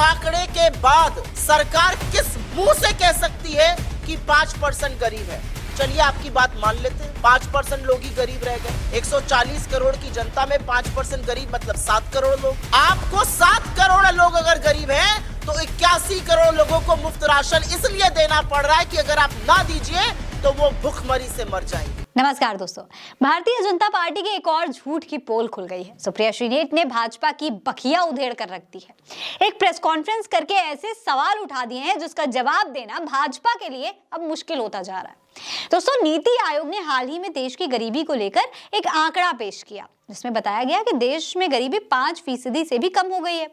आंकड़े के बाद सरकार किस मुंह से कह सकती है कि 5% गरीब है? चलिए आपकी बात मान लेते हैं, 5% लोग ही गरीब रह गए। 140 करोड़ की जनता में 5% गरीब मतलब 7 करोड़ लोग। आपको 7 करोड़ लोग अगर गरीब हैं तो 81 करोड़ लोगों को मुफ्त राशन इसलिए देना पड़ रहा है कि अगर आप ना दीजिए तो वो भूखमरी से मर जाएंगे। नमस्कार दोस्तों, भारतीय जनता पार्टी के एक और झूठ की पोल खुल गई है। सुप्रिया श्रीनेत ने भाजपा की बखिया उधेड़ कर रख दी है। एक प्रेस कॉन्फ्रेंस करके ऐसे सवाल उठा दिए हैं जिसका जवाब देना भाजपा के लिए अब मुश्किल होता जा रहा है। दोस्तों, नीति आयोग ने हाल ही में देश की गरीबी को लेकर एक आंकड़ा पेश किया जिसमें बताया गया कि देश में गरीबी 5% से भी कम हो गई है।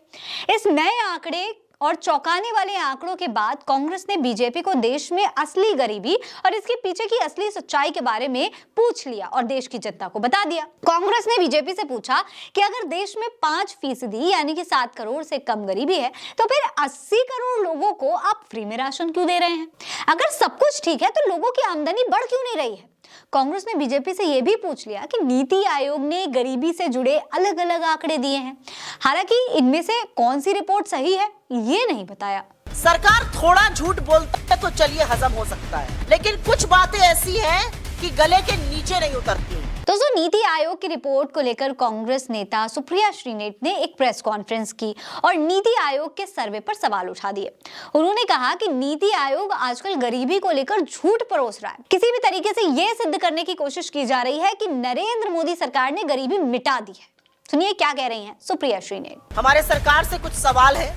इस नए आंकड़े और चौंकाने वाले आंकड़ों के बाद कांग्रेस ने बीजेपी को देश में असली गरीबी और इसके पीछे की असली सच्चाई के बारे में पूछ लिया और देश की जनता को बता दिया। कांग्रेस ने बीजेपी से पूछा कि अगर देश में 5% यानी कि 7 करोड़ से कम गरीबी है तो फिर 80 करोड़ लोगों को आप फ्री में राशन क्यों दे रहे हैं? अगर सब कुछ ठीक है तो लोगों की आमदनी बढ़ क्यों नहीं रही है? कांग्रेस ने बीजेपी से यह भी पूछ लिया कि नीति आयोग ने गरीबी से जुड़े अलग अलग आंकड़े दिए हैं, हालांकि इनमें से कौन सी रिपोर्ट सही है ये नहीं बताया। सरकार थोड़ा झूठ बोलता है तो चलिए हजम हो सकता है, लेकिन कुछ बातें ऐसी हैं कि गले के नीचे नहीं उतरती। दोस्तों, नीति आयोग की रिपोर्ट को लेकर कांग्रेस नेता सुप्रिया श्रीनेत ने एक प्रेस कॉन्फ्रेंस की और नीति आयोग के सर्वे पर सवाल उठा दिए। उन्होंने कहा कि नीति आयोग आजकल गरीबी को लेकर झूठ परोस रहा है। किसी भी तरीके से यह सिद्ध करने की कोशिश की जा रही है कि नरेंद्र मोदी सरकार ने गरीबी मिटा दी है। सुनिए क्या कह रही हैं सुप्रिया श्रीनेत। हमारे सरकार से कुछ सवाल है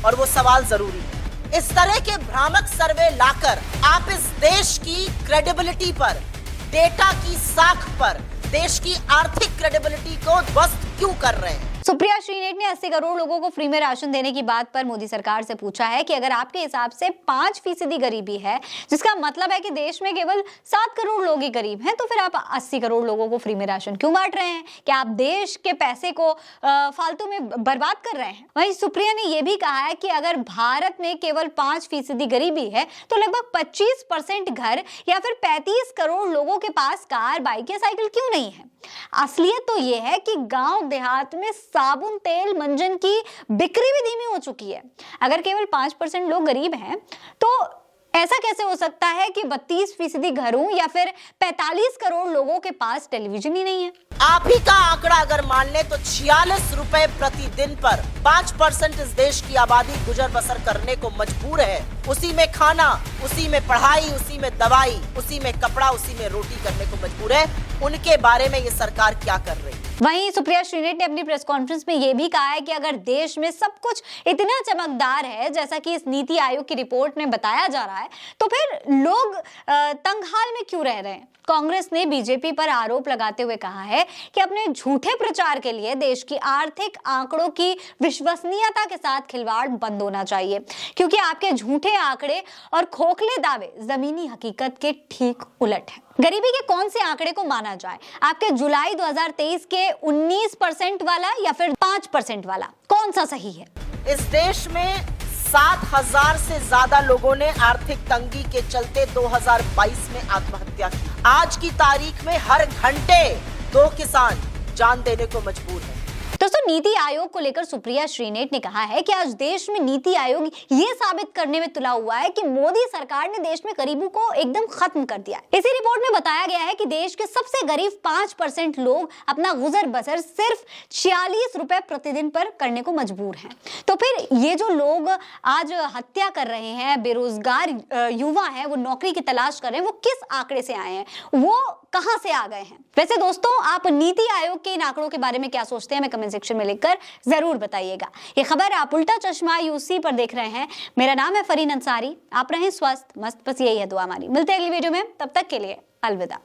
और वो सवाल जरूरी है। इस तरह के भ्रामक सर्वे लाकर आप इस देश की क्रेडिबिलिटी पर, डेटा की साख पर देश की आर्थिक क्रेडिबिलिटी को ध्वस्त क्यों कर रहे हैं? सुप्रिया श्रीनेत ने 80 करोड़ लोगों को फ्री में राशन देने की बात पर मोदी सरकार से पूछा है कि अगर आपके हिसाब से 5% गरीबी है, जिसका मतलब है कि देश में केवल 7 करोड़ लोग ही गरीब हैं, तो फिर आप 80 करोड़ लोगों को फ्री में राशन क्यों बांट रहे हैं? क्या आप देश के पैसे को फालतू में बर्बाद कर रहे हैं? वहीं सुप्रिया ने यह भी कहा है कि अगर भारत में केवल 5% गरीबी है तो लगभग 25% घर या फिर 35 करोड़ लोगों के पास कार, बाइक या साइकिल क्यों नहीं है? असलियत तो यह है कि गांव देहात में साबुन, तेल, मंजन की बिक्री भी धीमी हो चुकी है। अगर केवल 5% लोग गरीब हैं तो ऐसा कैसे हो सकता है कि 32% घरों या फिर 45 करोड़ लोगों के पास टेलीविजन ही नहीं है? आप ही का आंकड़ा अगर मान ले तो 46 रुपए प्रतिदिन पर 5% इस देश की आबादी गुजर बसर करने को मजबूर है। उसी में खाना, उसी में पढ़ाई, उसी में दवाई, उसी में कपड़ा, उसी में रोटी करने को मजबूर है। उनके बारे में ये सरकार क्या कर रही है? वहीं सुप्रिया श्रीनेत ने अपनी प्रेस कॉन्फ्रेंस में यह भी कहा है कि अगर देश में सब कुछ इतना चमकदार है जैसा कि इस नीति आयोग की रिपोर्ट में बताया जा रहा है तो फिर लोग तंगहाल में क्यों रह रहे हैं? कांग्रेस ने बीजेपी पर आरोप लगाते हुए कहा है कि अपने झूठे प्रचार के लिए देश की आर्थिक आंकड़ों की विश्वसनीयता के साथ खिलवाड़ बंद होना चाहिए, क्योंकि आपके झूठे आंकड़े और खोखले दावे जमीनी हकीकत के ठीक उलट हैं। गरीबी के कौन से आंकड़े को माना जाए? आपके जुलाई 2023 के 19% वाला या फिर 5% वाला, कौन सा सही है? इस देश में 7,000 से ज्यादा लोगों ने आर्थिक तंगी के चलते 2022 में आत्महत्या की। आज की तारीख में हर घंटे 2 किसान जान देने को मजबूर हैं। दोस्तों, नीति आयोग को लेकर सुप्रिया श्रीनेत ने कहा है कि आज देश में नीति आयोग ये साबित करने में तुला हुआ है कि मोदी सरकार ने देश में गरीबी को एकदम खत्म कर दिया है। इसी रिपोर्ट में बताया गया है कि देश के सबसे गरीब 5% लोग अपना गुजर बसर सिर्फ 46 रुपए प्रतिदिन पर करने को मजबूर हैं। तो फिर ये जो लोग आज हत्या कर रहे हैं, बेरोजगार युवा हैं, वो नौकरी की तलाश कर रहे हैं, वो किस आंकड़े से आए हैं? वो कहां से आ गए हैं? वैसे दोस्तों, आप नीति आयोग के इन आंकड़ों के बारे में क्या सोचते हैं? हमें कमेंट सेक्शन में लिखकर जरूर बताइएगा। ये खबर आप उल्टा चश्मा यूसी पर देख रहे हैं। मेरा नाम है फरीन अंसारी। आप रहें स्वस्थ मस्त, बस यही है दुआ हमारी। मिलते हैं अगली वीडियो में, तब तक के लिए अलविदा।